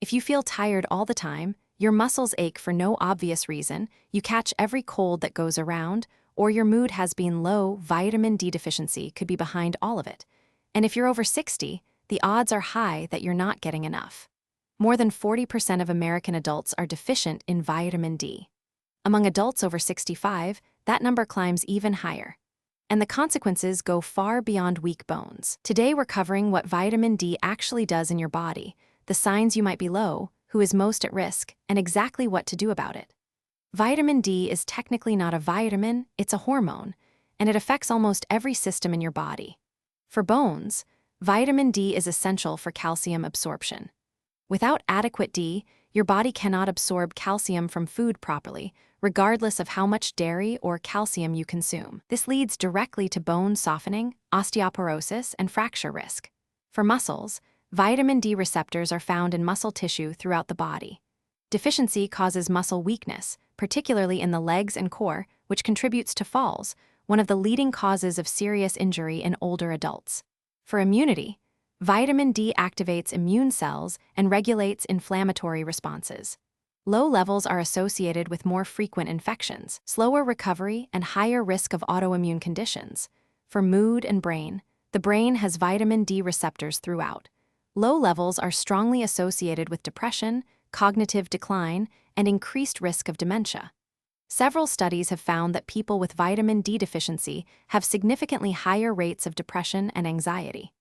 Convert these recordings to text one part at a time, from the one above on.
If you feel tired all the time, your muscles ache for no obvious reason, you catch every cold that goes around, or your mood has been low, vitamin D deficiency could be behind all of it. And if you're over 60, the odds are high that you're not getting enough. More than 40% of American adults are deficient in vitamin D. Among adults over 65, that number climbs even higher. And the consequences go far beyond weak bones. Today we're covering what vitamin D actually does in your body, the signs you might be low, who is most at risk, and exactly what to do about it. Vitamin D is technically not a vitamin, it's a hormone, and it affects almost every system in your body. For bones, vitamin D is essential for calcium absorption. Without adequate D, your body cannot absorb calcium from food properly, regardless of how much dairy or calcium you consume. This leads directly to bone softening, osteoporosis, and fracture risk. For muscles, vitamin D receptors are found in muscle tissue throughout the body. Deficiency causes muscle weakness, particularly in the legs and core, which contributes to falls, one of the leading causes of serious injury in older adults. For immunity, vitamin D activates immune cells and regulates inflammatory responses. Low levels are associated with more frequent infections, slower recovery, and higher risk of autoimmune conditions. For mood and brain, the brain has vitamin D receptors throughout. Low levels are strongly associated with depression, cognitive decline, and increased risk of dementia. Several studies have found that people with vitamin D deficiency have significantly higher rates of depression and anxiety.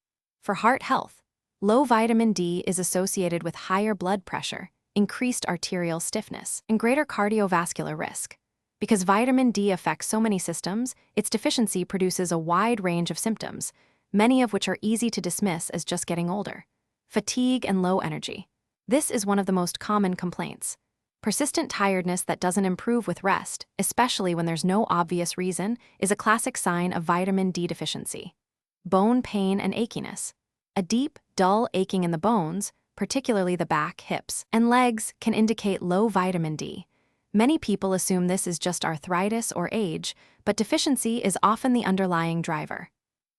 For heart health, low vitamin D is associated with higher blood pressure, increased arterial stiffness, and greater cardiovascular risk. Because vitamin D affects so many systems, its deficiency produces a wide range of symptoms, many of which are easy to dismiss as just getting older. Fatigue and low energy. This is one of the most common complaints. Persistent tiredness that doesn't improve with rest, especially when there's no obvious reason, is a classic sign of vitamin D deficiency. Bone pain and achiness. A deep, dull aching in the bones, particularly the back, hips, and legs, can indicate low vitamin D. Many people assume this is just arthritis or age, but deficiency is often the underlying driver.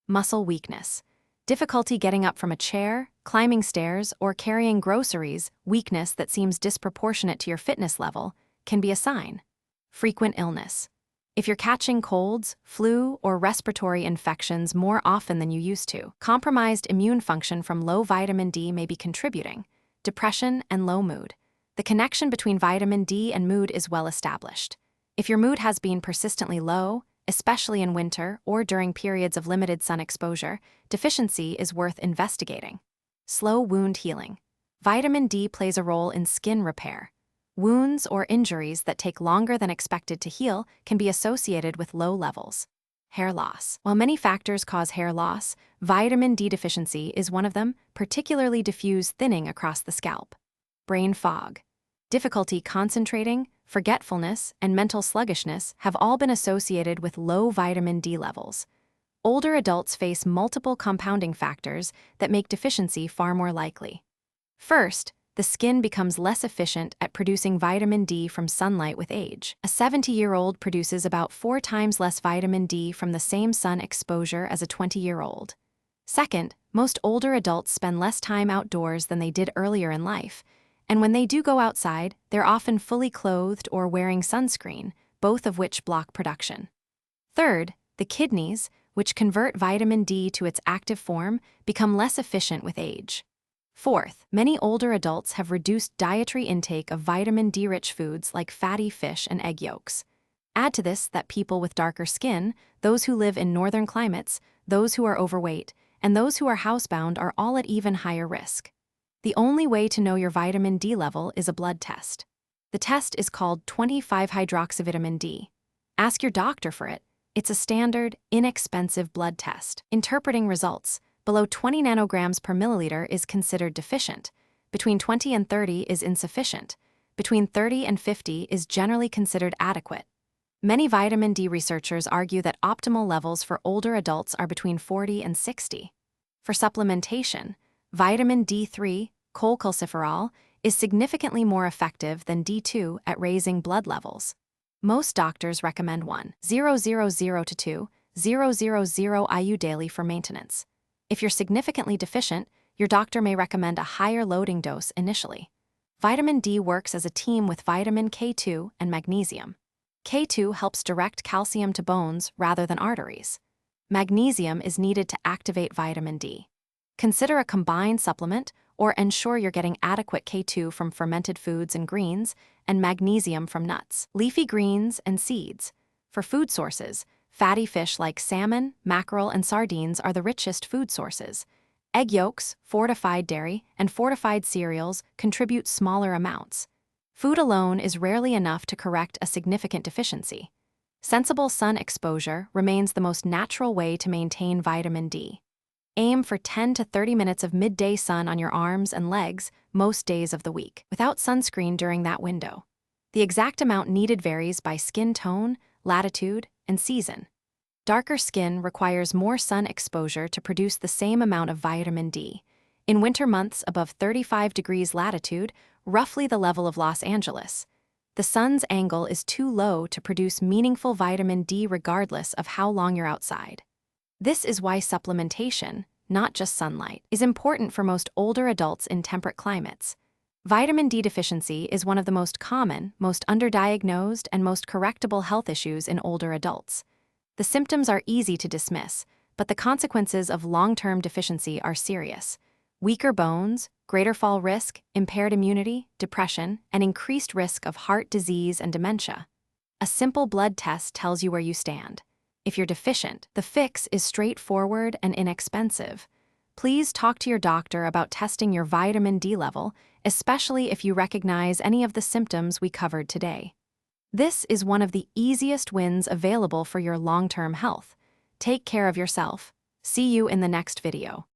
Muscle weakness. Difficulty getting up from a chair, climbing stairs, or carrying groceries, weakness that seems disproportionate to your fitness level, can be a sign. Frequent illness. If you're catching colds, flu, or respiratory infections more often than you used to, compromised immune function from low vitamin D may be contributing. Depression and low mood. The connection between vitamin D and mood is well established. If your mood has been persistently low, especially in winter or during periods of limited sun exposure, deficiency is worth investigating. Slow wound healing. Vitamin D plays a role in skin repair. Wounds or injuries that take longer than expected to heal can be associated with low levels. Hair loss. While many factors cause hair loss, vitamin D deficiency is one of them, particularly diffuse thinning across the scalp. Brain fog. Difficulty concentrating, forgetfulness, and mental sluggishness have all been associated with low vitamin D levels. Older adults face multiple compounding factors that make deficiency far more likely. First, the skin becomes less efficient at producing vitamin D from sunlight with age. A 70-year-old produces about 4 times less vitamin D from the same sun exposure as a 20-year-old. Second, most older adults spend less time outdoors than they did earlier in life, and when they do go outside, they're often fully clothed or wearing sunscreen, both of which block production. Third, the kidneys, which convert vitamin D to its active form, become less efficient with age. Fourth, many older adults have reduced dietary intake of vitamin D-rich foods like fatty fish and egg yolks. Add to this that people with darker skin, those who live in northern climates, those who are overweight, and those who are housebound are all at even higher risk. The only way to know your vitamin D level is a blood test. The test is called 25-hydroxyvitamin D. Ask your doctor for it. It's a standard, inexpensive blood test. Interpreting results. Below 20 nanograms per milliliter is considered deficient. Between 20 and 30 is insufficient. Between 30 and 50 is generally considered adequate. Many vitamin D researchers argue that optimal levels for older adults are between 40 and 60. For supplementation, vitamin D3, cholecalciferol, is significantly more effective than D2 at raising blood levels. Most doctors recommend 1,000 to 2,000 IU daily for maintenance. If you're significantly deficient, your doctor may recommend a higher loading dose initially. Vitamin D works as a team with vitamin K2 and magnesium. K2 helps direct calcium to bones rather than arteries. Magnesium is needed to activate vitamin D. Consider a combined supplement or ensure you're getting adequate K2 from fermented foods and greens and magnesium from nuts, leafy greens, and seeds. For food sources, fatty fish like salmon, mackerel, and sardines are the richest food sources. Egg yolks, fortified dairy, and fortified cereals contribute smaller amounts. Food alone is rarely enough to correct a significant deficiency. Sensible sun exposure remains the most natural way to maintain vitamin D. Aim for 10 to 30 minutes of midday sun on your arms and legs most days of the week, without sunscreen during that window. The exact amount needed varies by skin tone, latitude, and season. Darker skin requires more sun exposure to produce the same amount of vitamin D. In winter months above 35 degrees latitude, roughly the level of Los Angeles, the sun's angle is too low to produce meaningful vitamin D regardless of how long you're outside. This is why supplementation, not just sunlight, is important for most older adults in temperate climates. Vitamin D deficiency is one of the most common, most underdiagnosed, and most correctable health issues in older adults. The symptoms are easy to dismiss, but the consequences of long-term deficiency are serious. Weaker bones, greater fall risk, impaired immunity, depression, and increased risk of heart disease and dementia. A simple blood test tells you where you stand. If you're deficient, the fix is straightforward and inexpensive. Please talk to your doctor about testing your vitamin D level, especially if you recognize any of the symptoms we covered today. This is one of the easiest wins available for your long-term health. Take care of yourself. See you in the next video.